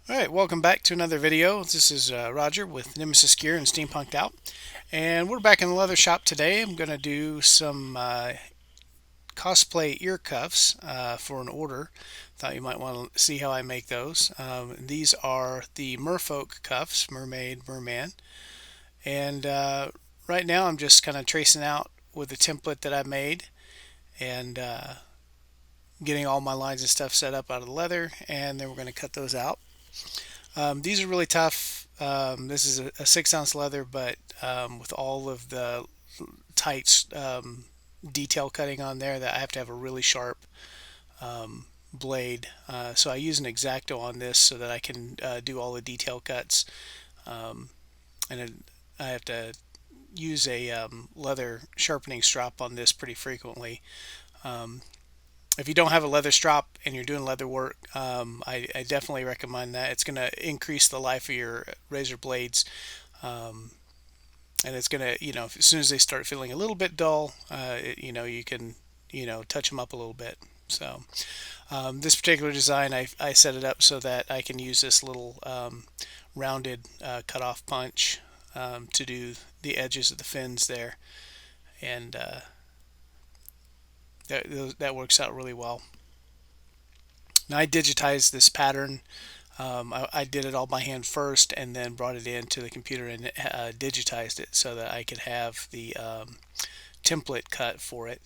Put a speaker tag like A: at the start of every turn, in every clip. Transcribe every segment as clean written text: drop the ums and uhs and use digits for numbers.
A: Alright, welcome back to another video. This is Roger with Nemesis Gear and Steampunked Out. And we're back in the leather shop today. I'm going to do some cosplay ear cuffs for an order. Thought you might want to see how I make those. These are the Merfolk cuffs, mermaid, merman. And right now I'm just kind of tracing out with the template that I made and getting all my lines and stuff set up out of the leather. And then we're going to cut those out. These are really tough. This is a 6 ounce leather, but with all of the tight detail cutting on there, that I have to have a really sharp blade. So I use an X-Acto on this so that I can do all the detail cuts. And I have to use a leather sharpening strop on this pretty frequently. If you don't have a leather strop and you're doing leather work, I definitely recommend that. It's going to increase the life of your razor blades, and it's going to, as soon as they start feeling a little bit dull, you can, touch them up a little bit. So this particular design, I set it up so that I can use this little rounded cutoff punch to do the edges of the fins there, and that works out really well. Now I digitized this pattern. I did it all by hand first, and then brought it into the computer and digitized it so that I could have the template cut for it.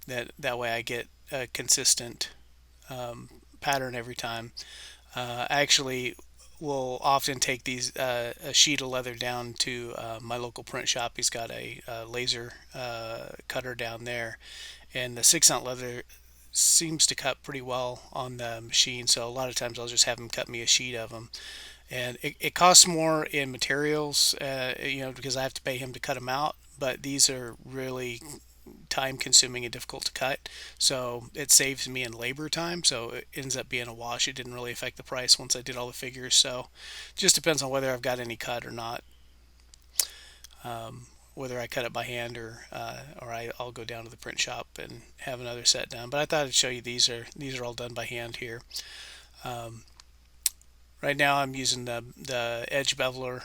A: That way I get a consistent pattern every time. I actually will often take a sheet of leather down to my local print shop. He's got a laser cutter down there, and the 6 ounce leather seems to cut pretty well on the machine. So a lot of times I'll just have him cut me a sheet of them, and it costs more in materials, because I have to pay him to cut them out. But these are really time consuming and difficult to cut, so it saves me in labor time, so it ends up being a wash. It didn't really affect the price once I did all the figures, so it just depends on whether I've got any cut or not, whether I cut it by hand or I'll go down to the print shop and have another set done. But I thought I'd show you these are all done by hand here. Right now I'm using the edge beveler,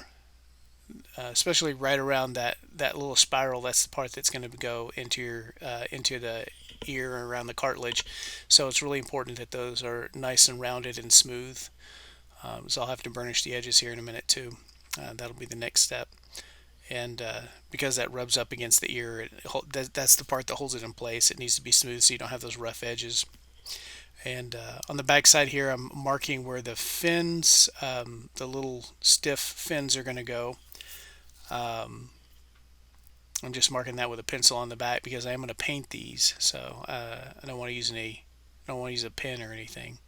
A: especially right around that little spiral. That's the part that's going to go into the ear or around the cartilage. So it's really important that those are nice and rounded and smooth. So I'll have to burnish the edges here in a minute too. That'll be the next step. And because that rubs up against the ear, that's the part that holds it in place. It needs to be smooth so you don't have those rough edges. And on the back side here, I'm marking where the fins, the little stiff fins, are going to go. I'm just marking that with a pencil on the back because I am going to paint these, so I don't want to use a pen or anything.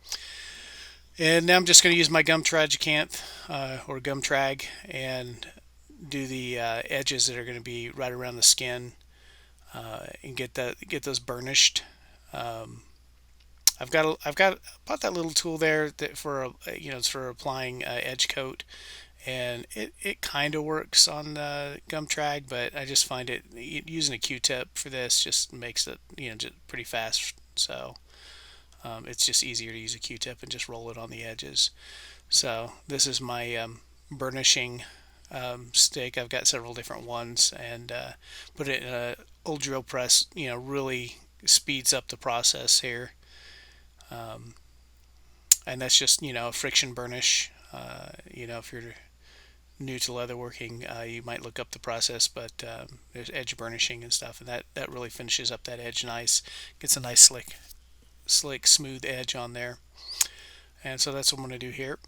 A: And now I'm just going to use my gum tragacanth or gum trag and do the edges that are going to be right around the skin, and get those burnished. I've got bought that little tool there that it's for applying edge coat, and it kind of works on the gum trag, but I just find using a Q-tip for this just makes it just pretty fast. So it's just easier to use a Q-tip and just roll it on the edges. So this is my burnishing stick. I've got several different ones, and put it in a old drill press. Really speeds up the process here. And that's just a friction burnish. If you're new to leatherworking, you might look up the process, but there's edge burnishing and stuff, and that really finishes up that edge nice. Gets a nice slick, smooth edge on there. And so that's what I'm going to do here.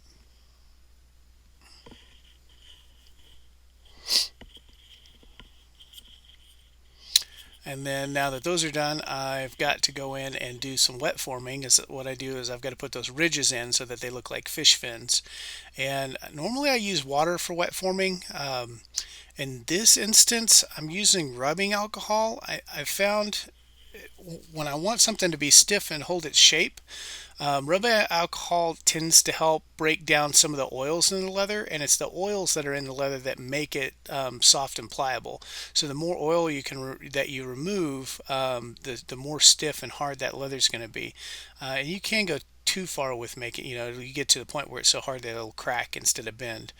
A: And then now that those are done, I've got to go in and do some wet forming. What I do is I've got to put those ridges in so that they look like fish fins. And normally I use water for wet forming. In this instance, I'm using rubbing alcohol. I found when I want something to be stiff and hold its shape, rubbing alcohol tends to help break down some of the oils in the leather, and it's the oils that are in the leather that make it soft and pliable. So the more oil that you remove, the more stiff and hard that leather is going to be. And you can go too far with making, you get to the point where it's so hard that it'll crack instead of bend.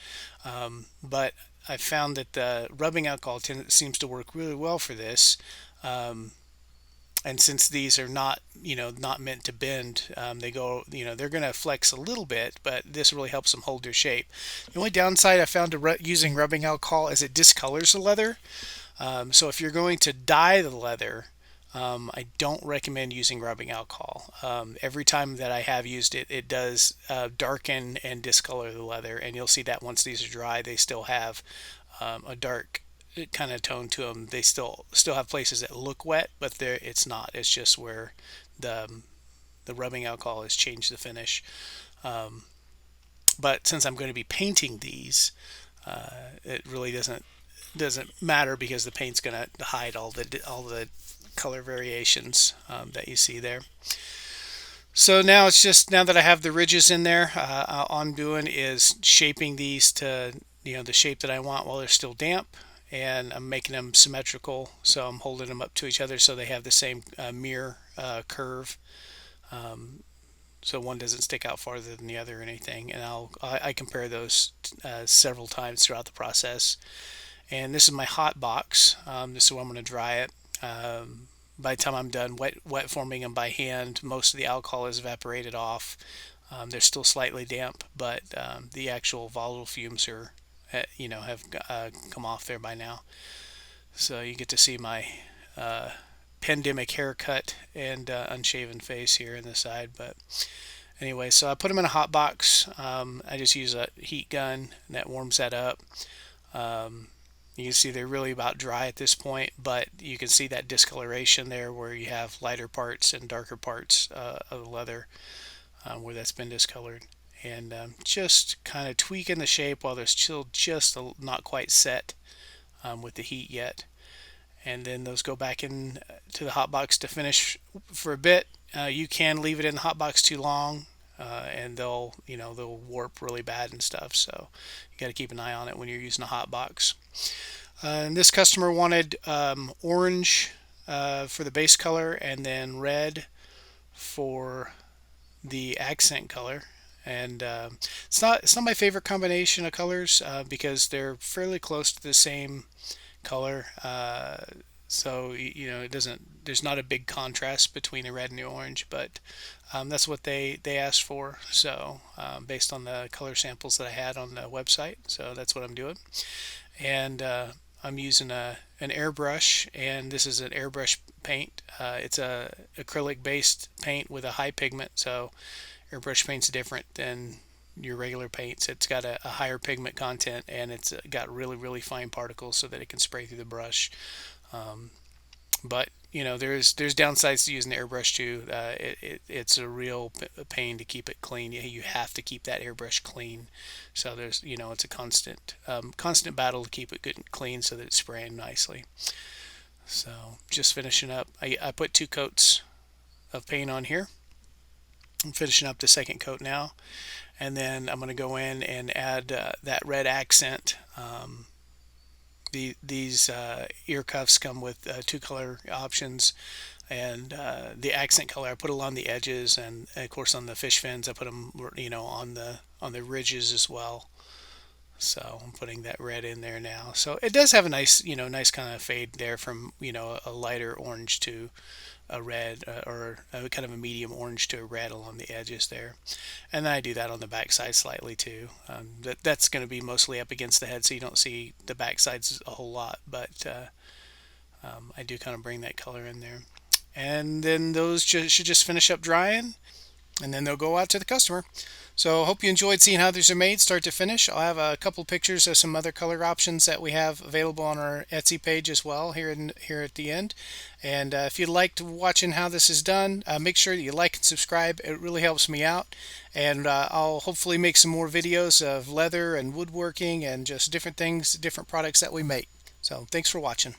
A: But I found that the rubbing alcohol seems to work really well for this. Um, and since these are not, not meant to bend, they go, they're going to flex a little bit, but this really helps them hold their shape. The only downside I found to using rubbing alcohol is it discolors the leather. So if you're going to dye the leather, I don't recommend using rubbing alcohol. Every time that I have used it, it does darken and discolor the leather, and you'll see that once these are dry, they still have a dark kind of tone to them. They still have places that look wet, but it's not. It's just where the the rubbing alcohol has changed the finish. Um, but since I'm going to be painting these, it really doesn't matter because the paint's going to hide all the color variations that you see there. So now it's just, now that I have the ridges in there, all I'm doing is shaping these to the shape that I want while they're still damp, and I'm making them symmetrical. So I'm holding them up to each other so they have the same mirror curve. Um, so one doesn't stick out farther than the other or anything. And I compare those several times throughout the process. And this is my hot box. This is where I'm going to dry it. By the time I'm done wet forming them by hand, most of the alcohol is evaporated off. They're still slightly damp, but the actual volatile fumes are, have come off there by now. So you get to see my pandemic haircut and unshaven face here in the side. But anyway, so I put them in a hot box. I just use a heat gun that warms that up. You can see they're really about dry at this point, but you can see that discoloration there where you have lighter parts and darker parts of the leather where that's been discolored. And just kind of tweaking the shape while they're still just not quite set with the heat yet. And then those go back in to the hot box to finish for a bit. You can leave it in the hot box too long, and they'll warp really bad and stuff. So you got to keep an eye on it when you're using a hot box. And this customer wanted orange for the base color, and then red for the accent color. And it's not my favorite combination of colors because they're fairly close to the same color. So there's not a big contrast between the red and the orange, but that's what they asked for. So based on the color samples that I had on the website, so that's what I'm doing. And I'm using an airbrush, and this is an airbrush paint. It's a acrylic based paint with a high pigment, so airbrush paint's different than your regular paints. It's got a higher pigment content, and it's got really fine particles so that it can spray through the brush. But there's downsides to using the airbrush too. It's a real pain to keep it clean. You have to keep that airbrush clean. So there's it's a constant battle to keep it good and clean so that it's spraying nicely. So just finishing up. I put 2 coats of paint on here. I'm finishing up the second coat now, and then I'm going to go in and add that red accent. These ear cuffs come with 2 color options, and the accent color I put along the edges, and of course on the fish fins I put them on the ridges as well. So I'm putting that red in there now. So it does have a nice kind of fade there from a lighter orange to a red, or a kind of a medium orange to a red along the edges there. And then I do that on the back side slightly too. That's going to be mostly up against the head, so you don't see the back sides a whole lot, but I do kind of bring that color in there. And then those should just finish up drying, and then they'll go out to the customer. So I hope you enjoyed seeing how these are made start to finish. I'll have a couple pictures of some other color options that we have available on our Etsy page as well here at the end. And if you liked watching how this is done, make sure that you like and subscribe. It really helps me out. And I'll hopefully make some more videos of leather and woodworking and just different things, different products that we make. So thanks for watching.